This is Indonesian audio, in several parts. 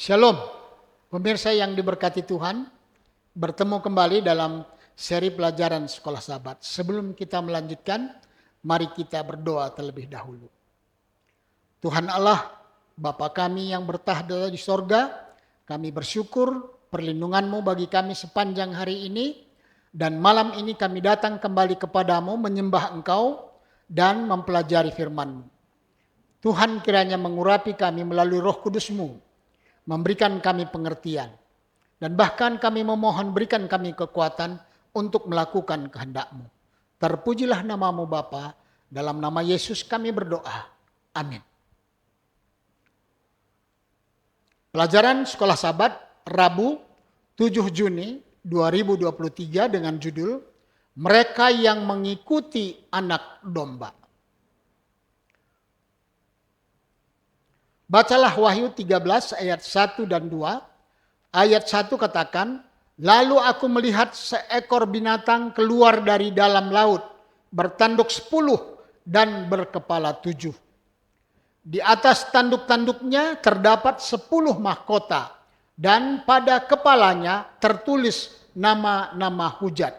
Shalom, pemirsa yang diberkati Tuhan, bertemu kembali dalam seri pelajaran Sekolah Sabat. Sebelum kita melanjutkan, mari kita berdoa terlebih dahulu. Tuhan Allah, Bapa kami yang bertahta di sorga, kami bersyukur perlindungan-Mu bagi kami sepanjang hari ini, dan malam ini kami datang kembali kepadamu menyembah Engkau dan mempelajari firman-Mu. Tuhan kiranya mengurapi kami melalui Roh Kudus-Mu, memberikan kami pengertian. Dan bahkan kami memohon berikan kami kekuatan untuk melakukan kehendak-Mu. Terpujilah nama-Mu Bapa, dalam nama Yesus kami berdoa. Amin. Pelajaran Sekolah Sabat Rabu 7 Juni 2023 dengan judul Mereka yang Mengikuti Anak Domba. Bacalah Wahyu 13 ayat 1 dan 2. Ayat 1 katakan, lalu aku melihat seekor binatang keluar dari dalam laut, bertanduk 10 dan berkepala 7. Di atas tanduk-tanduknya terdapat 10 mahkota, dan pada kepalanya tertulis nama-nama hujat.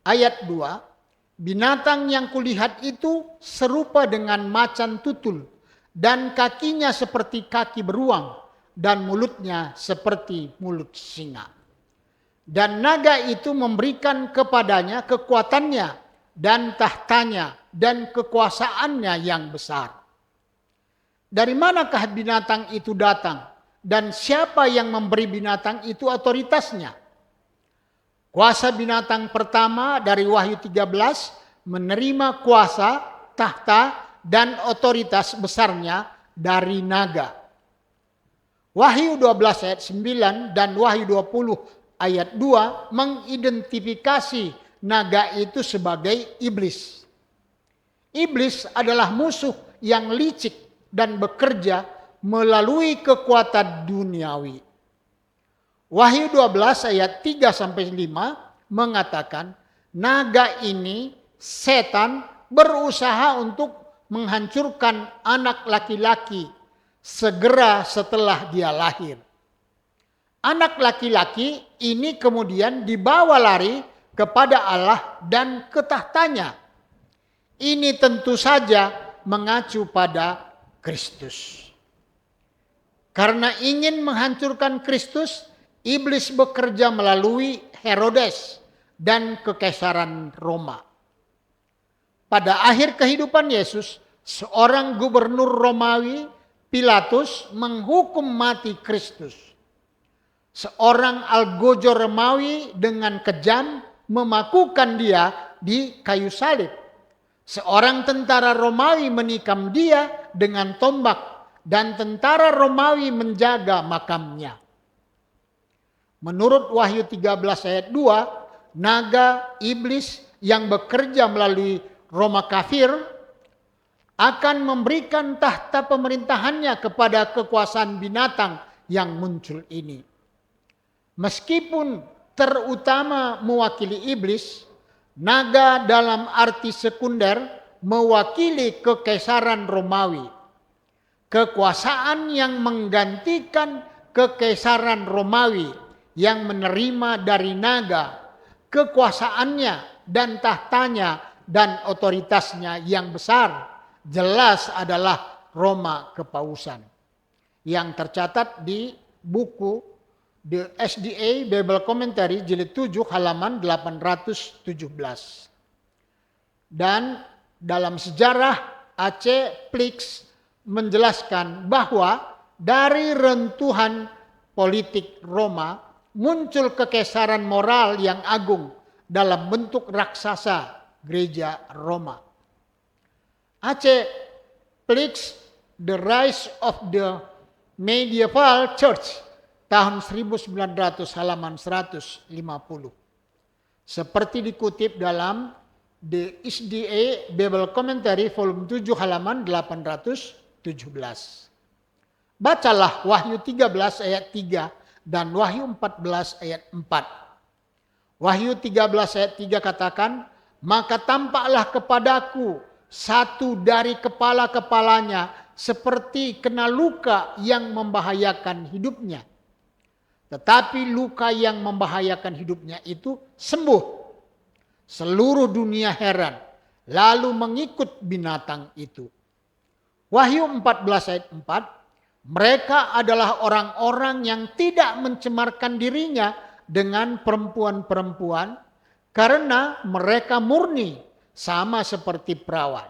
Ayat 2, binatang yang kulihat itu serupa dengan macan tutul, dan kakinya seperti kaki beruang, dan mulutnya seperti mulut singa. Dan naga itu memberikan kepadanya kekuatannya, dan tahtanya, dan kekuasaannya yang besar. Dari manakah binatang itu datang, dan siapa yang memberi binatang itu otoritasnya? Kuasa binatang pertama dari Wahyu 13 menerima kuasa, tahta, dan otoritas besarnya dari naga. Wahyu 12 ayat 9 dan Wahyu 20 ayat 2 mengidentifikasi naga itu sebagai iblis. Iblis adalah musuh yang licik dan bekerja melalui kekuatan duniawi. Wahyu 12 ayat 3 sampai 5 mengatakan naga ini setan berusaha untuk menghancurkan anak laki-laki segera setelah dia lahir. Anak laki-laki ini kemudian dibawa lari kepada Allah dan ke tahtanya. Ini tentu saja mengacu pada Kristus. Karena ingin menghancurkan Kristus, iblis bekerja melalui Herodes dan kekaisaran Roma. Pada akhir kehidupan Yesus, seorang gubernur Romawi, Pilatus, menghukum mati Kristus. Seorang algojo Romawi dengan kejam memakukan dia di kayu salib. Seorang tentara Romawi menikam dia dengan tombak dan tentara Romawi menjaga makamnya. Menurut Wahyu 13 ayat 2, naga iblis yang bekerja melalui Roma kafir akan memberikan tahta pemerintahannya kepada kekuasaan binatang yang muncul ini. Meskipun terutama mewakili iblis, naga dalam arti sekunder mewakili kekaisaran Romawi. Kekuasaan yang menggantikan kekaisaran Romawi yang menerima dari naga kekuasaannya dan tahtanya dan otoritasnya yang besar jelas adalah Roma Kepausan yang tercatat di buku The SDA Bible Commentary jilid 7 halaman 817. Dan dalam sejarah A.C. Plix menjelaskan bahwa dari rentuhan politik Roma muncul kekaisaran moral yang agung dalam bentuk raksasa Gereja Roma. A.C. Plix, The Rise of the Medieval Church, tahun 1900 halaman 150. Seperti dikutip dalam The SDA Bible Commentary volume 7 halaman 817. Bacalah Wahyu 13 ayat 3 dan Wahyu 14 ayat 4. Wahyu 13 ayat 3 katakan, maka tampaklah kepadaku satu dari kepala-kepalanya seperti kena luka yang membahayakan hidupnya. Tetapi luka yang membahayakan hidupnya itu sembuh. Seluruh dunia heran, lalu mengikut binatang itu. Wahyu 14 ayat 4, mereka adalah orang-orang yang tidak mencemarkan dirinya dengan perempuan-perempuan karena mereka murni sama seperti perawan.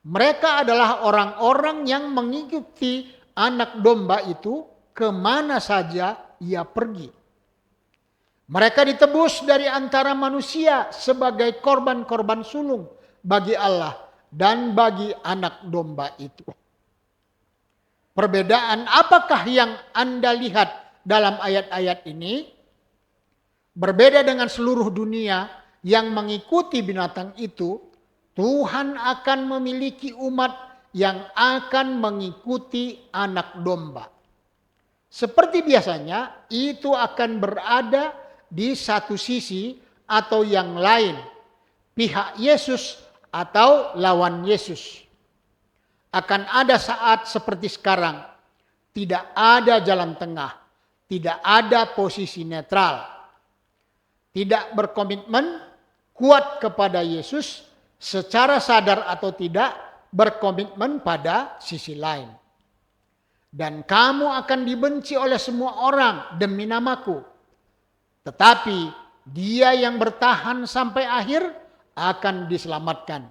Mereka adalah orang-orang yang mengikuti anak domba itu kemana saja ia pergi. Mereka ditebus dari antara manusia sebagai korban-korban sulung bagi Allah dan bagi anak domba itu. Perbedaan apakah yang Anda lihat dalam ayat-ayat ini? Berbeda dengan seluruh dunia yang mengikuti binatang itu, Tuhan akan memiliki umat yang akan mengikuti anak domba. Seperti biasanya, itu akan berada di satu sisi atau yang lain, pihak Yesus atau lawan Yesus. Akan ada saat seperti sekarang, tidak ada jalan tengah, tidak ada posisi netral, tidak berkomitmen kuat kepada Yesus secara sadar atau tidak berkomitmen pada sisi lain. Dan kamu akan dibenci oleh semua orang demi namaku. Tetapi dia yang bertahan sampai akhir akan diselamatkan.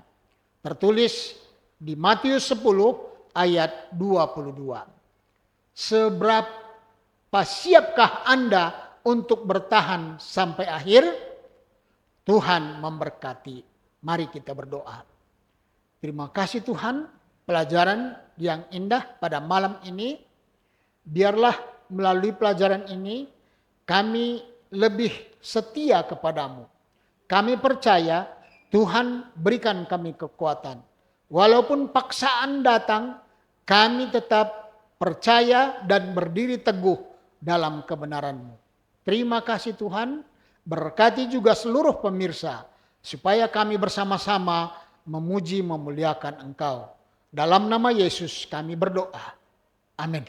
Tertulis di Matius 10 ayat 22. Seberapa siapkah Anda untuk bertahan sampai akhir? Tuhan memberkati. Mari kita berdoa. Terima kasih Tuhan, pelajaran yang indah pada malam ini. Biarlah melalui pelajaran ini kami lebih setia kepadamu. Kami percaya Tuhan berikan kami kekuatan. Walaupun paksaan datang, kami tetap percaya dan berdiri teguh dalam kebenaran-Mu. Terima kasih Tuhan, berkati juga seluruh pemirsa, supaya kami bersama-sama memuji memuliakan Engkau. Dalam nama Yesus kami berdoa. Amin.